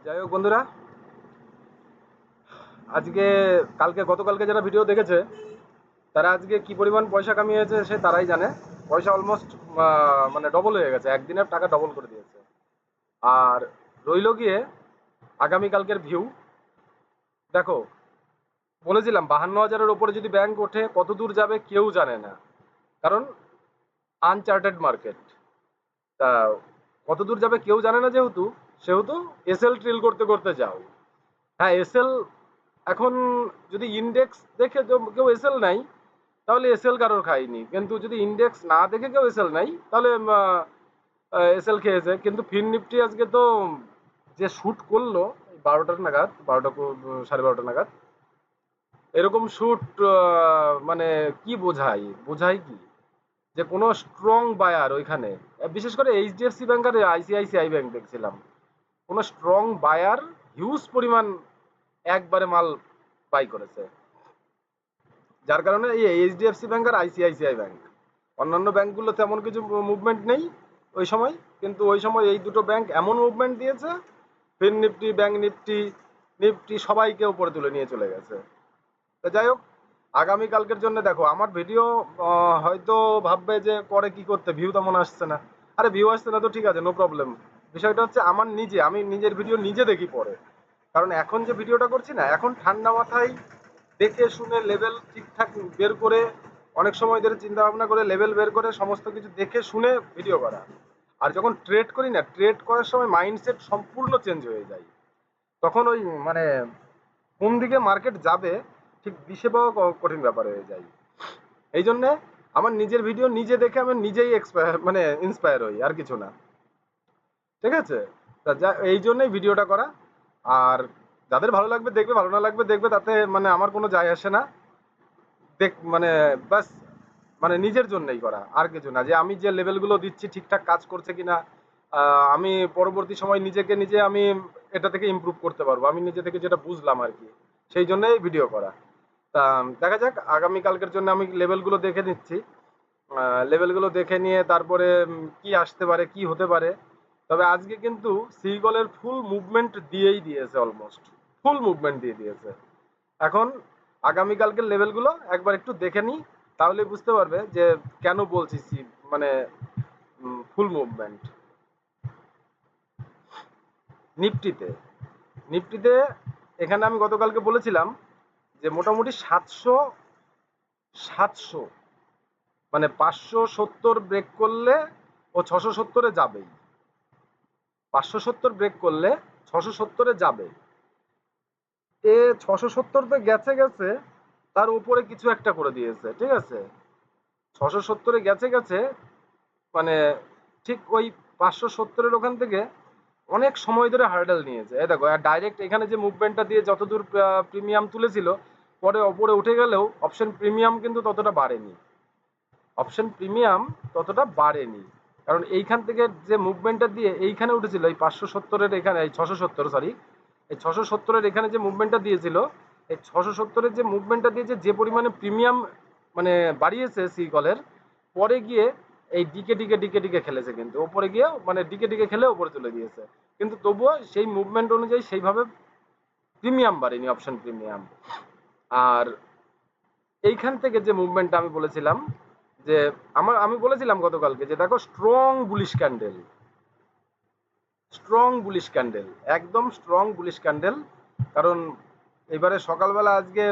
যাই হোক বন্ধুরা, আজকে গতকালকে যারা ভিডিও দেখেছে তারা আজকে কি পরিমাণ পয়সা কামিয়েছে সে তারাই জানে। পয়সা অলমোস্ট মানে ডবল হয়ে গেছে, একদিনের টাকা ডবল করে দিয়েছে। আর রইল গিয়ে আগামীকালকের ভিউ। দেখো, বলেছিলাম 52,000-এর উপরে যদি ব্যাংক ওঠে কত দূর যাবে কেউ জানে না, কারণ আনচার্টেড মার্কেট। তা কত দূর যাবে কেউ জানে না, যেহেতু সেহেতু এসএল ট্রিল করতে করতে যাও। হ্যাঁ, এসএল এখন যদি ইন্ডেক্স দেখে কেউ এসএল নাই, তাহলে এসএল কারোর খায়নি। কিন্তু যদি ইন্ডেক্স না দেখে কেউ এসএল নাই, তাহলে এসএল খেয়েছে। কিন্তু ফিন নিফটি আজকে তো যে শুট করলো 12টা নাগাদ, 12টা 12:30 নাগাদ, এরকম শুট মানে কি বোঝায় কি যে কোনো স্ট্রং বায়ার ওইখানে, বিশেষ করে এইচডিএফসি ব্যাংক আর আইসিআইসিআই ব্যাংক দেখছিলাম কোনো স্ট্রং বায়ার হিউজ পরিমাণ একবারে মাল বাই করেছে। যার কারণে এই এইচডিএফসি ব্যাংক আর আইসিআইসিআই ব্যাংক, অন্যান্য ব্যাংকগুলো তেমন কিছু মুভমেন্ট নেই ওই সময়, কিন্তু ওই সময় এই দুটো ব্যাংক এমন মুভমেন্ট দিয়েছে, ফিন নিফটি, ব্যাংক নিফটি, নিফটি সবাইকে উপরে তুলে নিয়ে চলে গেছে। তো যাই হোক, আগামীকালকের জন্য দেখো আমার ভিডিও হয়তো ভাববে যে করে কি করতে, ভিউ তেমন আসছে না। আরে ভিউ আসছে না তো ঠিক আছে, নো প্রবলেম। বিষয়টা হচ্ছে আমি নিজের ভিডিও নিজে দেখি পরে। কারণ এখন যে ভিডিওটা করছি না, এখন ঠান্ডা মাথায় দেখে শুনে লেভেল ঠিকঠাক বের করে, অনেক সময় ধরে চিন্তা ভাবনা করে লেভেল বের করে সমস্ত কিছু দেখে শুনে ভিডিও করা। আর যখন ট্রেড করি না, ট্রেড করার সময় মাইন্ডসেট সম্পূর্ণ চেঞ্জ হয়ে যায়। তখন ওই মানে কোন দিকে মার্কেট যাবে ঠিক দিশে পাওয়া কঠিন ব্যাপার হয়ে যায়। এই জন্যে আমার নিজের ভিডিও নিজে দেখে আমি নিজেই মানে ইন্সপায়ার হই, আর কিছু না। ঠিক আছে? তা এই জন্যই ভিডিওটা করা। আর যাদের ভালো লাগবে দেখবে, ভালো না লাগবে দেখবে, তাতে মানে আমার কোনো যায় আসে না। মানে বাস, মানে নিজের জন্যই করা, আর কিছু না। যে আমি যে লেভেলগুলো দিচ্ছি ঠিকঠাক কাজ করছে কিনা, আমি পরবর্তী সময় নিজেকে নিজে আমি এটা থেকে ইমপ্রুভ করতে পারবো, আমি নিজে থেকে যেটা বুঝলাম আর কি। সেই জন্যই ভিডিও করা। তা দেখা যাক, আগামীকালকের জন্য আমি লেভেলগুলো দেখে নিচ্ছি। লেভেলগুলো দেখে নিয়ে তারপরে কি আসতে পারে, কি হতে পারে। তবে আজকে কিন্তু সিগলের ফুল মুভমেন্ট দিয়েই দিয়েছে, অলমোস্ট ফুল মুভমেন্ট দিয়ে দিয়েছে। এখন আগামীকালকের লেভেলগুলো একবার একটু দেখে নিই, তাহলে বুঝতে পারবে যে কেন বলছি মানে ফুল মুভমেন্ট। নিফটিতে নিফটিতে এখানে আমি গতকালকে বলেছিলাম যে মোটামুটি 700 মানে 570 ব্রেক করলে ও 670-এ যাবেই। 570 ব্রেক করলে 670-এ যাবে। এ 670-তে গেছে গেছে, তার উপরে কিছু একটা করে দিয়েছে। ঠিক আছে, 670-এ গেছে গেছে, মানে ঠিক ওই 570-এর ওখান থেকে অনেক সময় ধরে হার্ডেল নিয়েছে। এই দেখো, ডাইরেক্ট এখানে যে মুভমেন্টটা দিয়ে যতদূর প্রিমিয়াম তুলেছিল, পরে ওপরে উঠে গেলেও অপশন প্রিমিয়াম কিন্তু ততটা বাড়েনি। অপশন প্রিমিয়াম ততটা বাড়েনি, কারণ এইখান থেকে যে মুভমেন্টটা দিয়ে এইখানে উঠেছিল, এই 570-এর এখানে, এই 670, সরি, এই 670-এর এখানে যে মুভমেন্টটা দিয়েছিল, এই 670-এর যে মুভমেন্টটা দিয়েছে, যে পরিমাণে প্রিমিয়াম মানে বাড়িয়েছে সি কলের, পরে গিয়ে এই ডিকে ডিকে ডিকে ডিকে খেলেছে, কিন্তু ওপরে গিয়ে মানে ডিকে ডিকে খেলে ওপরে তুলে দিয়েছে। কিন্তু তবুও সেই মুভমেন্ট অনুযায়ী সেইভাবে প্রিমিয়াম বাড়েনি, অপশন প্রিমিয়াম। আর এইখান থেকে যে মুভমেন্টটা আমি বলেছিলাম, যে আমি বলেছিলাম গতকালকে যে দেখো, স্ট্রং বুলিশ ক্যান্ডেল, একদম স্ট্রং বুলিশ ক্যান্ডেল। কারণ এবারে সকালবেলা আজকে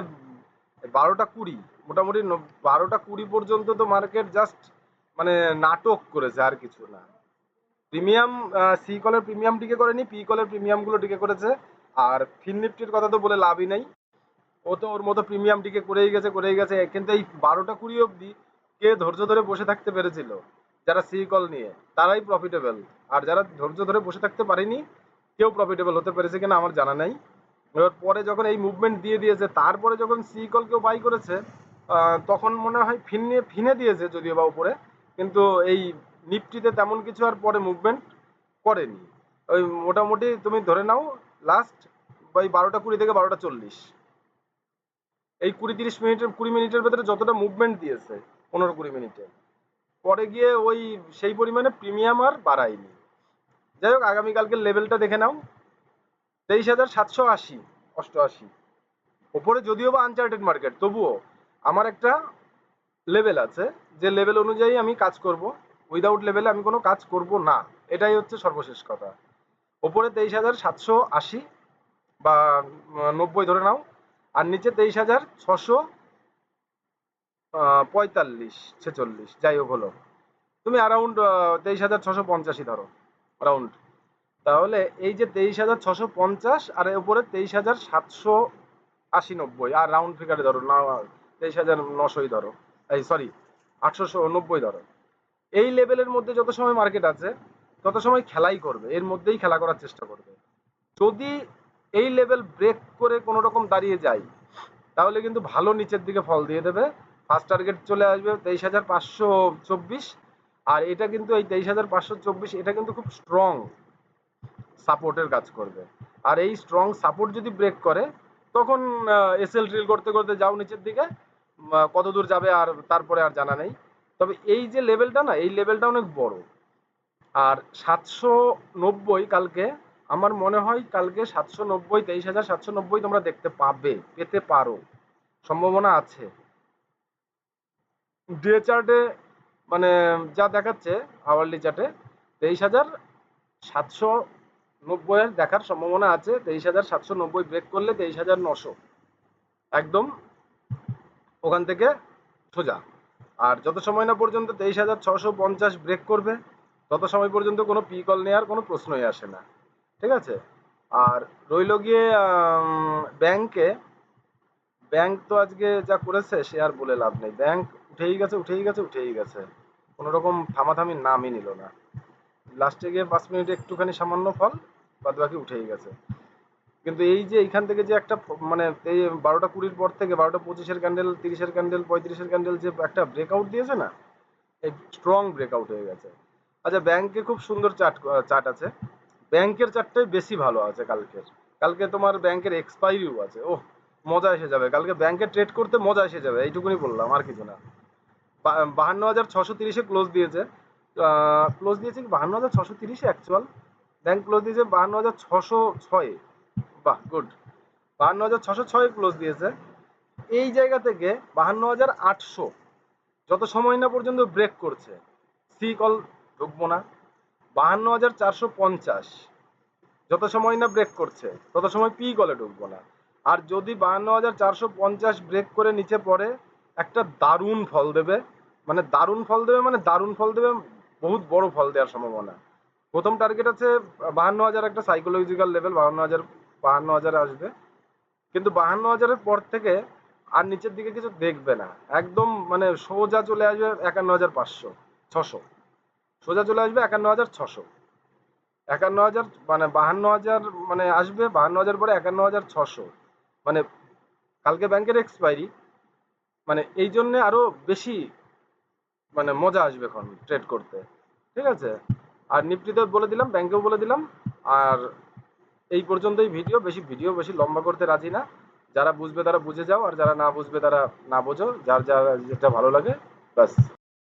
12টা 20, মোটামুটি 12টা 20 পর্যন্ত তো মার্কেট জাস্ট মানে নাটক করেছে, আর কিছু না। প্রিমিয়াম, সি কলের প্রিমিয়াম টিকে করেনি, পি কলের প্রিমিয়াম গুলো টিকে করেছে। আর ফিন নিফটির কথা তো বলে লাভই নাই, ও তো ওর মতো প্রিমিয়াম টিকে করেই গেছে। কিন্তু এই 12টা 20 অবধি কে ধৈর্য ধরে বসে থাকতে পেরেছিল, যারা সি কল নিয়ে, তারাই প্রফিটেবল। আর যারা ধৈর্য ধরে বসে থাকতে পারেনি, কেউ প্রফিটেবল হতে পেরেছে কিনা আমার জানা নাই। এবার পরে যখন এই মুভমেন্ট দিয়ে দিয়েছে, তারপরে যখন সি কল কেউ বাই করেছে, তখন মনে হয় ফিনে দিয়েছে যদিও বা উপরে, কিন্তু এই নিফটিতে তেমন কিছু আর পরে মুভমেন্ট করেনি। ওই মোটামুটি তুমি ধরে নাও লাস্ট ওই 12টা 20 থেকে 12টা 40, এই 20-30 মিনিটের 20 মিনিটের ভেতরে যতটা মুভমেন্ট দিয়েছে, 15-20 মিনিটে, পরে গিয়ে ওই সেই পরিমাণে প্রিমিয়াম আর বাড়ায়নি। যাই হোক, আগামীকালকের লেভেলটা দেখে নাও। 23,780 88। ওপরে যদিও বা আনচার্টেড মার্কেট, তবুও আমার একটা লেভেল আছে, যে লেভেল অনুযায়ী আমি কাজ করব। উইদাউট লেভেলে আমি কোনো কাজ করব না, এটাই হচ্ছে সর্বশেষ কথা। ওপরে 23,780 বা 90 ধরে নাও, আর নিচে 23,645 46 যাই হোক হলো, তুমি অ্যারাউন্ড 23,685 ধরো রাউন্ড। তাহলে এই যে 23,650 আর উপরে 23,780 90, আর রাউন্ড ফিগারে ধরো না 23,900 ধরো, এই সরি 890 ধরো। এই লেভেলের মধ্যে যত সময় মার্কেট আছে তত সময় খেলাই করবে, এর মধ্যেই খেলা করার চেষ্টা করবে। যদি এই লেভেল ব্রেক করে কোনো রকম দাঁড়িয়ে যায়, তাহলে কিন্তু ভালো নিচের দিকে ফল দিয়ে দেবে। ফার্স্ট টার্গেট চলে আসবে 23,524, আর এটা কিন্তু এই 23,524 এটা কিন্তু খুব স্ট্রং সাপোর্টের কাজ করবে। আর এই স্ট্রং সাপোর্ট যদি ব্রেক করে, তখন এসএল ড্রিল করতে করতে যাও নিচের দিকে, কত দূর যাবে আর তারপরে আর জানা নেই। তবে এই যে লেভেলটা না, এই লেভেলটা অনেক বড়। আর 790 কালকে, আমার মনে হয় কালকে 790 23,790 তোমরা দেখতে পেতে পারো, সম্ভাবনা আছে। ডে চার্টে মানে যা দেখাচ্ছে আওয়ারলি চার্টে 23,790 এর দেখার সম্ভাবনা আছে। 23,790 ব্রেক করলে 23,900 একদম ওখান থেকে সোজা। আর যত সময় না পর্যন্ত 23,650 ব্রেক করবে, তত সময় পর্যন্ত কোনো পি কল নেওয়ার কোনো প্রশ্নই আসে না, ঠিক আছে। আর রইল গিয়ে ব্যাংক তো আজকে যা করেছে সে আর বলে লাভ নেই। ব্যাংক উঠেই গেছে, কোনো রকম থামাথামির নামই নিল না। লাস্টে গিয়ে 5 মিনিটে একটুখানি সামান্য ফল, বাদ বাকি উঠেই গেছে। কিন্তু এই যে এইখান থেকে যে একটা মানে এই 12টা 20 পর থেকে 12টা 25-এর ক্যান্ডেল, 30-এর ক্যান্ডেল, 35-এর ক্যান্ডেল যে একটা ব্রেকআউট দিয়েছে না, এই স্ট্রং ব্রেকআউট হয়ে গেছে। আচ্ছা, ব্যাংকে খুব সুন্দর চার্ট আছে। ব্যাংকের চার্টটাই বেশি ভালো আছে কালকের। কালকে তোমার ব্যাংকের এক্সপায়ারিও আছে, ওহ মজা এসে যাবে কালকে ব্যাংকে ট্রেড করতে, মজা এসে যাবে, এইটুকুনি বললাম, আর কিছু না। 52,630-এ ক্লোজ দিয়েছে কি 52,630-এ অ্যাকচুয়াল ব্যাংক ক্লোজ দিয়েছে 52,606-এ। বাহ, গুড। 52,606-এ ক্লোজ দিয়েছে। এই জায়গা থেকে 52,800 যত সময় না পর্যন্ত ব্রেক করছে, সি কল ঢুকবো না। 52,450 যত সময় না ব্রেক করছে, তত সময় পি কলে ঢুকবো না। আর যদি 52,450 ব্রেক করে নিচে পড়ে, একটা দারুণ ফল দেবে, মানে বহুত বড় ফল দেওয়ার সম্ভাবনা। প্রথম টার্গেট আছে 52,000, একটা সাইকোলজিক্যাল লেভেল 52,000 আসবে। কিন্তু 52,000-এর পর থেকে আর নিচের দিকে কিছু দেখবে না, একদম মানে সোজা চলে আসবে 51,500 600, সোজা চলে আসবে 51,600। 51,000 মানে 52,000 মানে আসবে, 52,000 পরে 51,600, মানে কালকে ব্যাংকের এক্সপায়ারি, মানে এই জন্য আরো বেশি মানে মজা আসবে এখন ট্রেড করতে, ঠিক আছে। আর নিফটিতে বলে দিলাম, ব্যাংকেও বলে দিলাম। আর এই পর্যন্তই ভিডিও, বেশি লম্বা করতে রাজি না। যারা বুঝবে তারা বুঝে যাও, আর যারা না বুঝবে তারা না বোঝো, যার যেটা ভালো লাগে, ব্যাস।